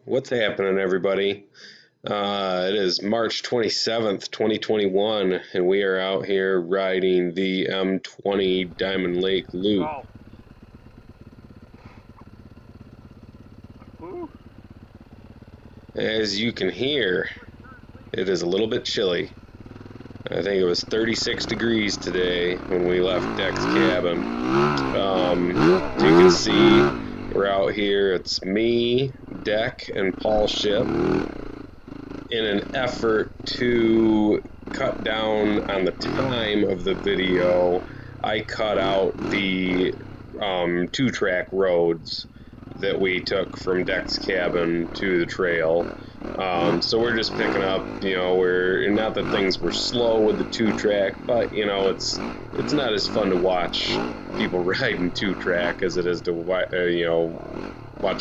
What's happening, everybody? It is March 27th, 2021, and we are out here riding the M20 Diamond Lake Loop. Oh. As you can hear, it is a little bit chilly. I think it was 36 degrees today when we left Deck's cabin. As you can see, we're out here. It's me, Deck, and Paul Ship. In an effort to cut down on the time of the video, I cut out the two-track roads that we took from Deck's cabin to the trail. So we're just picking up, we're not that things were slow with the two-track, but it's not as fun to watch people riding two-track as it is to watch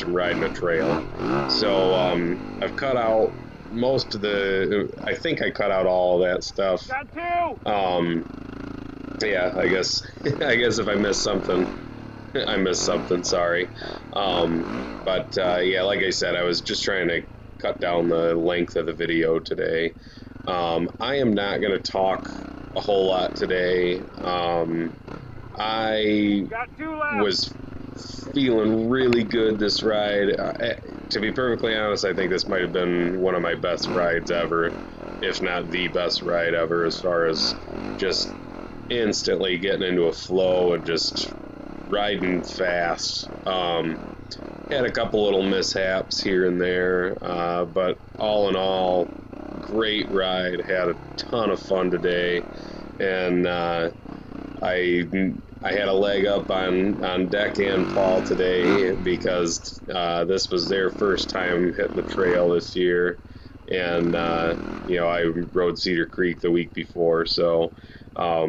them riding a trail. So I've cut out most of I think I cut out all of that stuff. Got two. Yeah, I guess if I missed something, I missed something, sorry. Yeah, like I said, I was just trying to cut down the length of the video today. I am not going to talk a whole lot today. I was feeling really good this ride. To be perfectly honest, I think this might have been one of my best rides ever, if not the best ride ever, as far as just instantly getting into a flow and just riding fast. Had a couple little mishaps here and there, but all in all, great ride. Had a ton of fun today, and I had a leg up on Deck and Paul today because this was their first time hitting the trail this year, and I rode Cedar Creek the week before, so I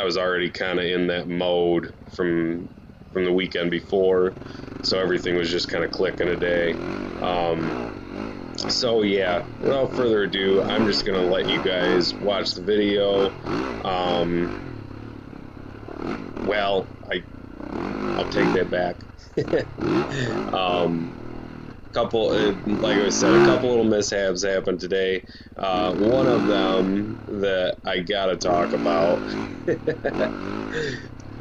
was already kind of in that mode from the weekend before, so everything was just kind of clicking today. So yeah, without further ado, I'm just gonna let you guys watch the video. Well, I'll take that back. Like I said, a couple little mishaps happened today. One of them that I gotta talk about.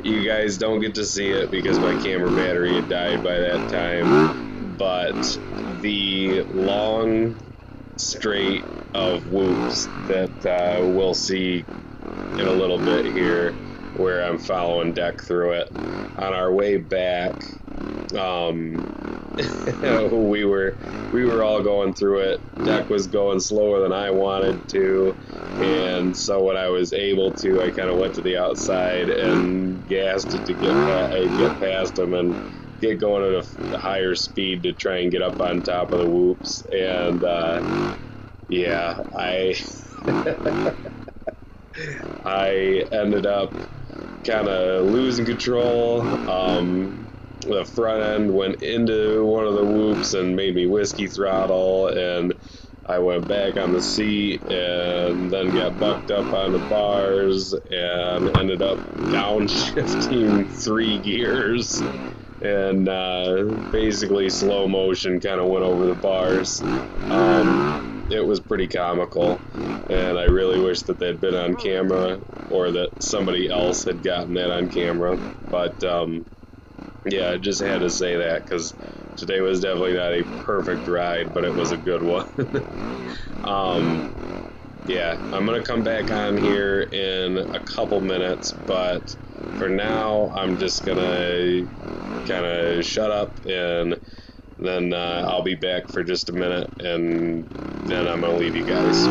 You guys don't get to see it because my camera battery had died by that time, but the long straight of whoops that we'll see in a little bit here, where I'm following Deck through it. On our way back, we were all going through it. Deck was going slower than I wanted to, and so when I was able to, I kind of went to the outside and gassed it to get past him and get going at a higher speed to try and get up on top of the whoops. And yeah, I ended up kind of losing control. The front end went into one of the whoops and made me whiskey throttle, and I went back on the seat and then got bucked up on the bars and ended up downshifting 3 gears and basically slow motion kind of went over the bars. It was pretty comical, and I really wish that they'd been on camera, or that somebody else had gotten that on camera. But yeah, I just had to say that because today was definitely not a perfect ride, but it was a good one. Yeah, I'm gonna come back on here in a couple minutes, but for now I'm just gonna kind of shut up, and then I'll be back for just a minute, and then I'm gonna leave you guys.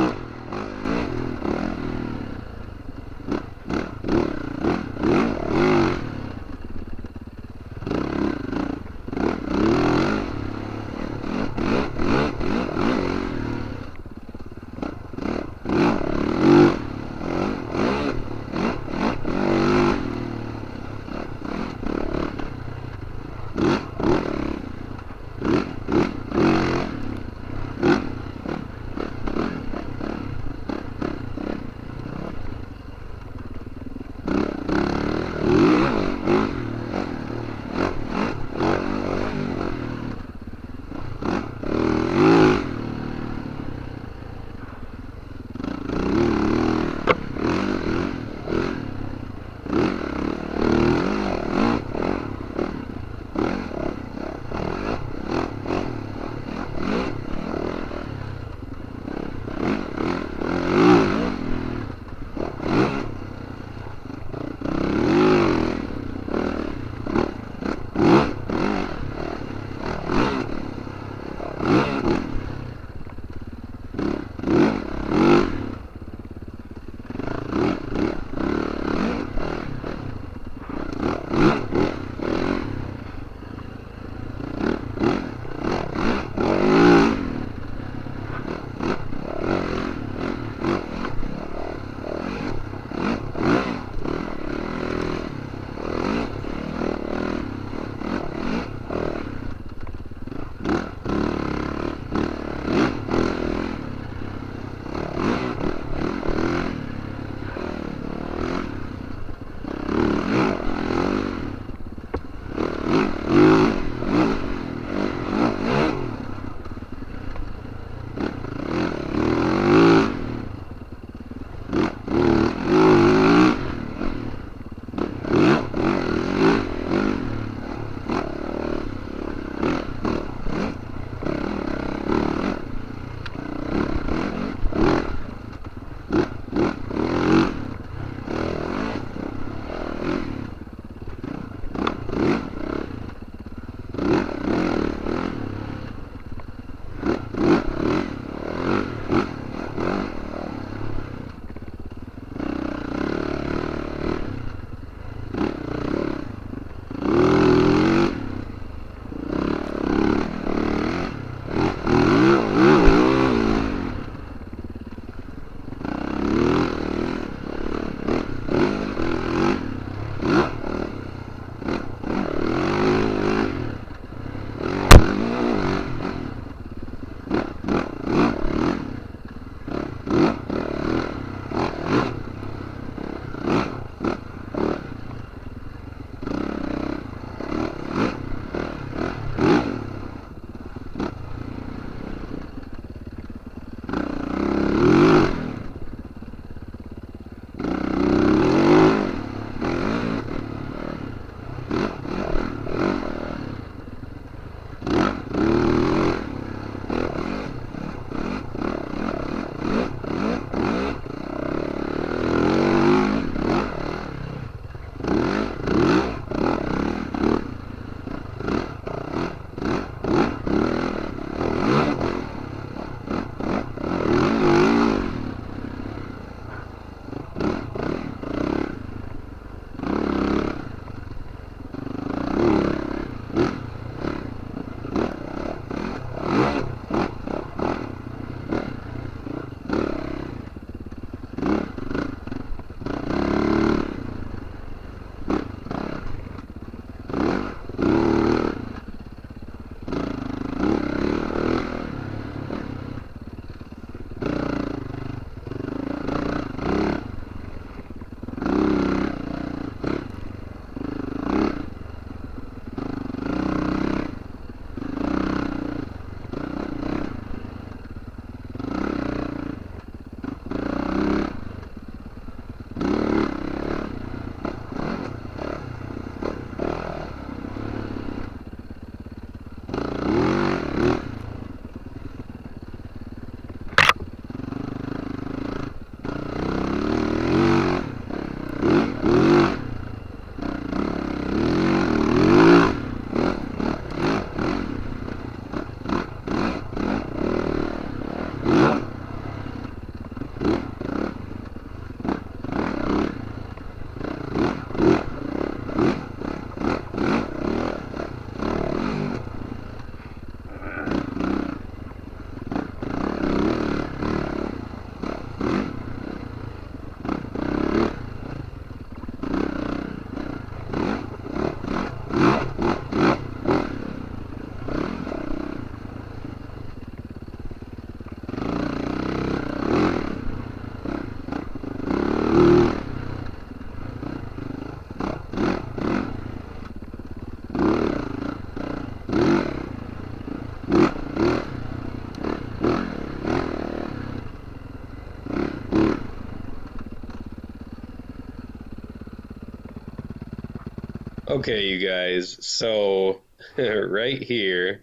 Okay, you guys, so right here,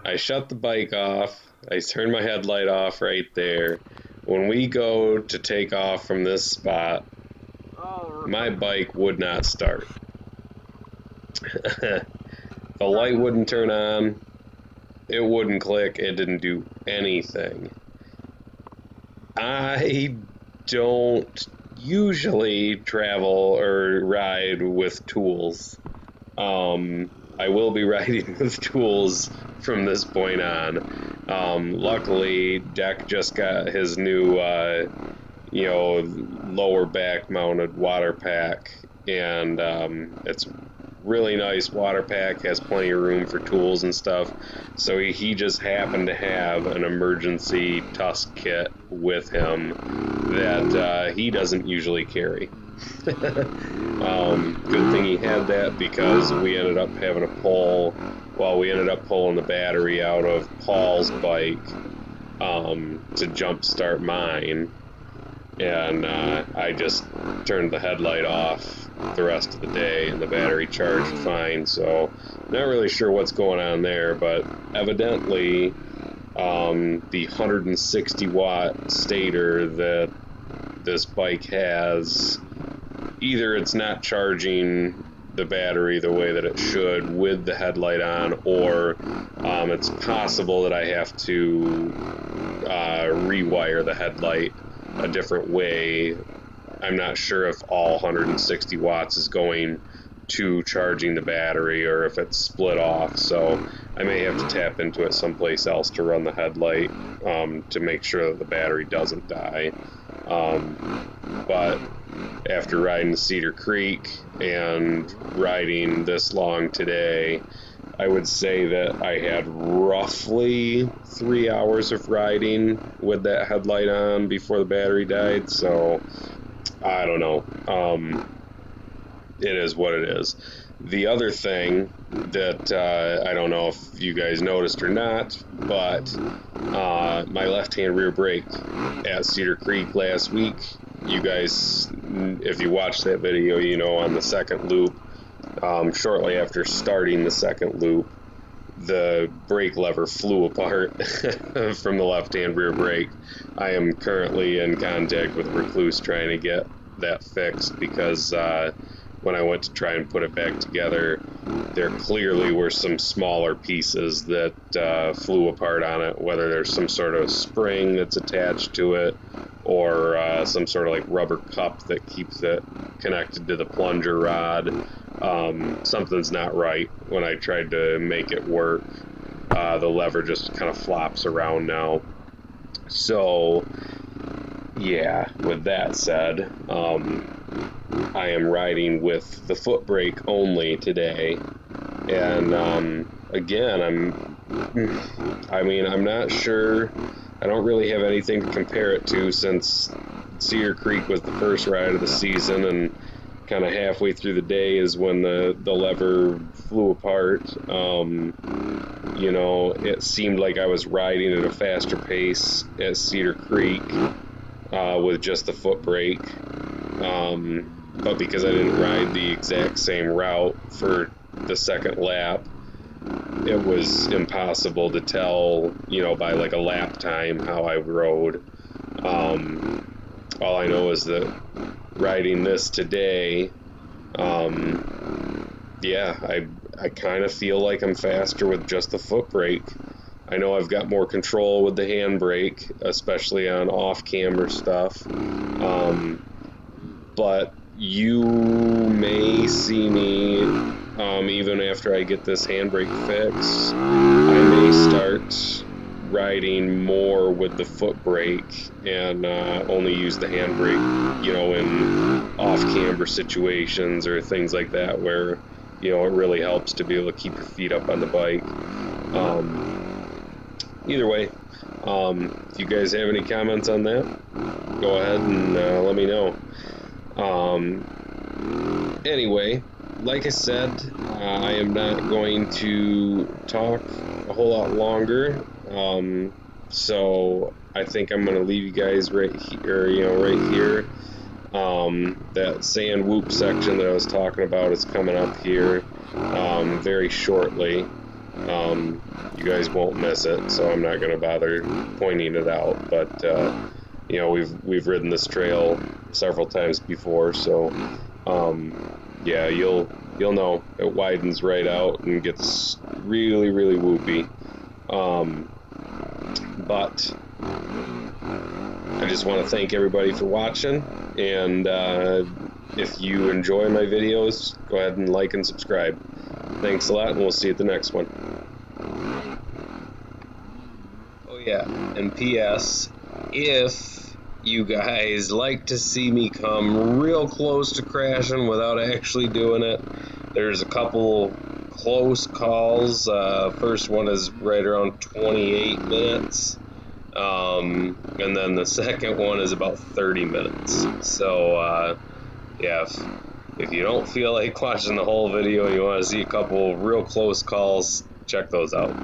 I shut the bike off, I turned my headlight off right there. When we go to take off from this spot, my bike would not start. The light wouldn't turn on, it wouldn't click, it didn't do anything. I don't usually travel or ride with tools. I will be riding with tools from this point on. Luckily, Deck just got his new, lower back mounted water pack, and it's really nice water pack, has plenty of room for tools and stuff. So he just happened to have an emergency tusk kit with him that he doesn't usually carry. Good thing he had that, because we ended up having to pull, we ended up pulling the battery out of Paul's bike to jump start mine, and I just turned the headlight off the rest of the day and the battery charged fine. So not really sure what's going on there, but evidently the 160 watt stator that this bike has, either it's not charging the battery the way that it should with the headlight on, or it's possible that I have to rewire the headlight a different way. I'm not sure if all 160 watts is going to charging the battery or if it's split off, so I may have to tap into it someplace else to run the headlight to make sure that the battery doesn't die. But after riding to Cedar Creek and riding this long today, I would say that I had roughly 3 hours of riding with that headlight on before the battery died, so I don't know. It is what it is. The other thing that I don't know if you guys noticed or not, but my left-hand rear brake at Cedar Creek last week, you guys, if you watched that video, you know, on the second loop, shortly after starting the second loop, the brake lever flew apart from the left-hand rear brake. I am currently in contact with Recluse trying to get that fixed, because when I went to try and put it back together, there clearly were some smaller pieces that flew apart on it, whether there's some sort of spring that's attached to it, or some sort of like rubber cup that keeps it connected to the plunger rod. Something's not right. When I tried to make it work, the lever just kind of flops around now. So yeah, with that said, I am riding with the foot brake only today, and again, I'm not sure. I don't really have anything to compare it to, since Cedar Creek was the first ride of the season, and kind of halfway through the day is when the lever flew apart. You know, it seemed like I was riding at a faster pace at Cedar Creek with just the foot brake. But because I didn't ride the exact same route for the second lap, it was impossible to tell, you know, by like a lap time how I rode. All I know is that riding this today, yeah, I kind of feel like I'm faster with just the foot brake. I know I've got more control with the handbrake, especially on off-camber stuff. But you may see me, even after I get this handbrake fixed, I may start riding more with the foot brake and only use the handbrake, you know, in off-camber situations or things like that where, you know, it really helps to be able to keep your feet up on the bike. Either way, if you guys have any comments on that, go ahead and let me know. Anyway, like I said, I am not going to talk a whole lot longer, so I think I'm going to leave you guys right here, That sand whoop section that I was talking about is coming up here very shortly. You guys won't miss it, so I'm not going to bother pointing it out. But you know, we've ridden this trail several times before, so yeah, you'll know it widens right out and gets really whoopy. But I just want to thank everybody for watching, and if you enjoy my videos, go ahead and like and subscribe. Thanks a lot, and we'll see you at the next one. Oh yeah, and P.S. if you guys like to see me come real close to crashing without actually doing it, there's a couple close calls. First one is right around 28 minutes. And then the second one is about 30 minutes. So, yeah, if you don't feel like watching the whole video and you want to see a couple real close calls, check those out.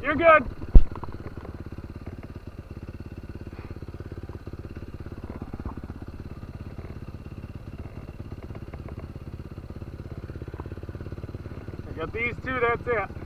You're good. I got these two, that's it.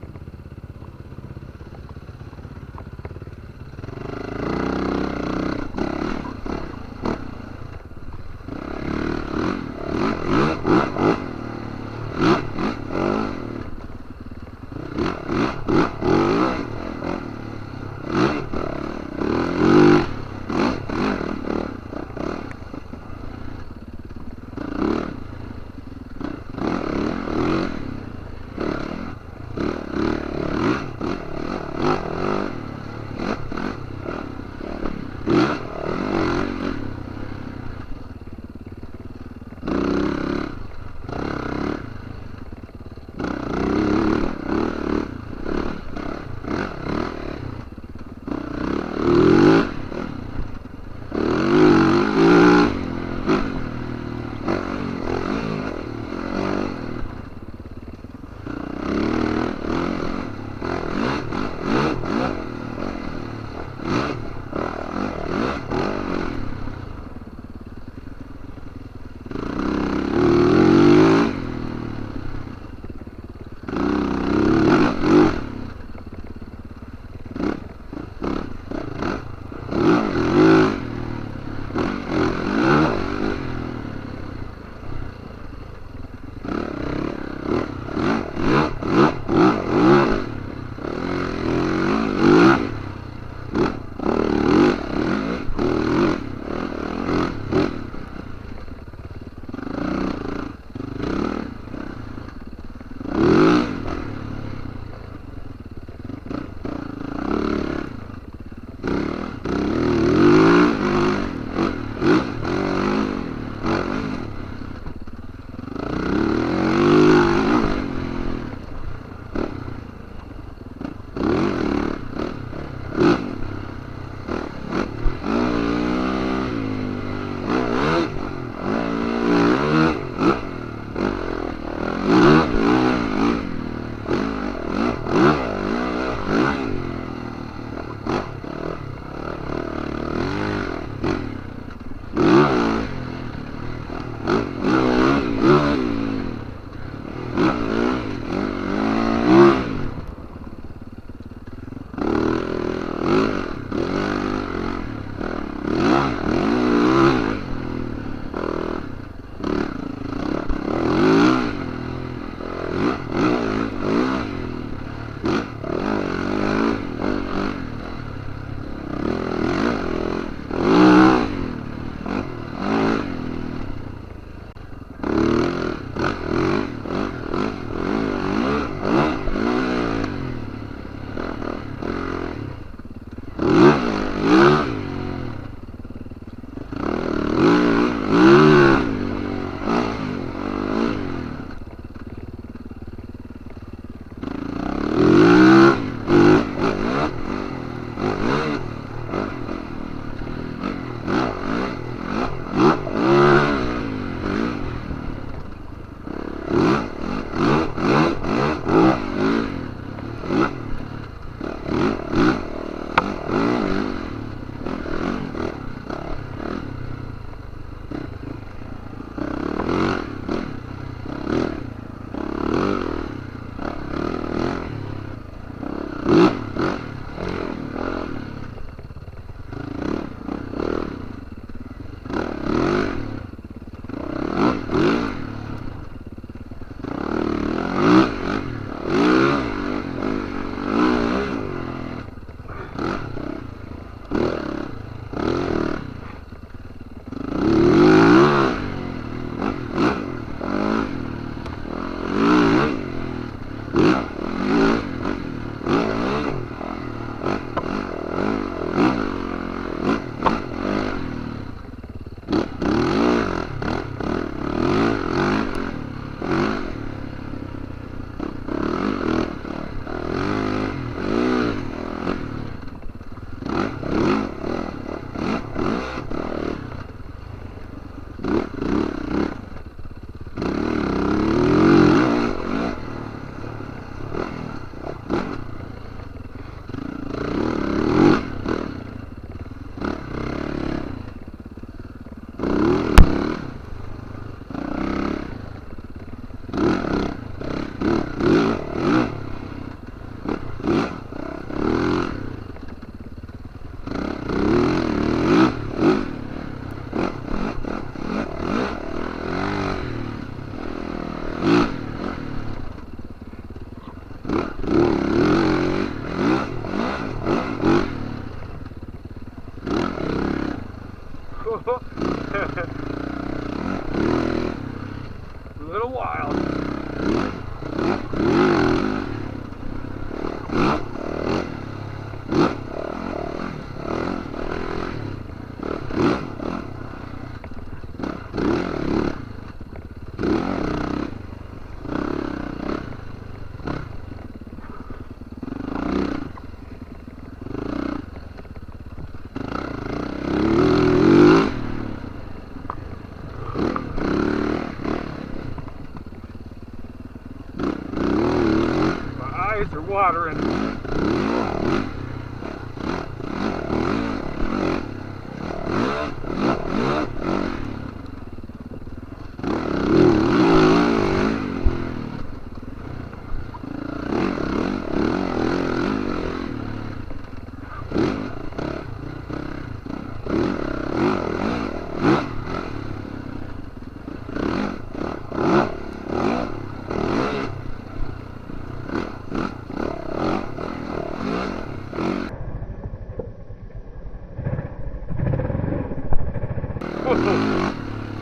eyes are watering.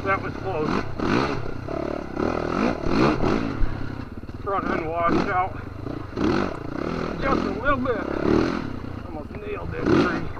That was close. Front end washed out just a little bit. Almost nailed that tree.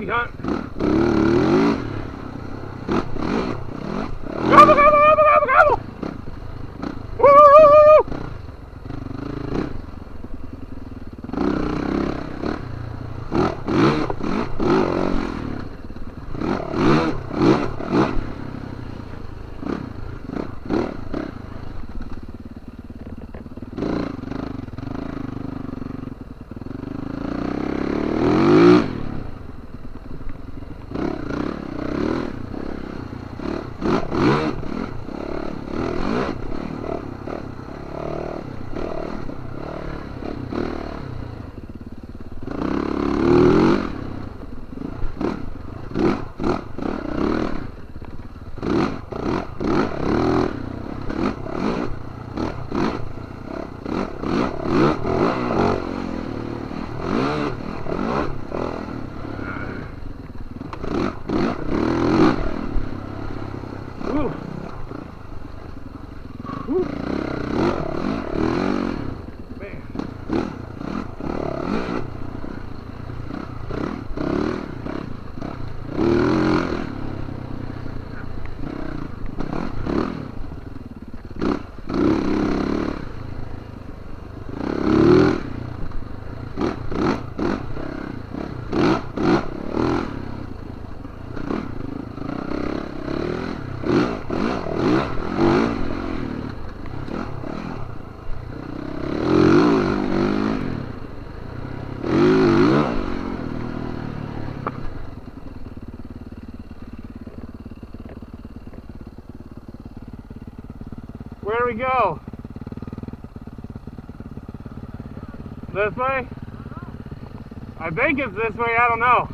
happy hunt. Gobble, gobble, gobble, gobble, gobble! Woo! Where do we go? This way? I think it's this way, I don't know.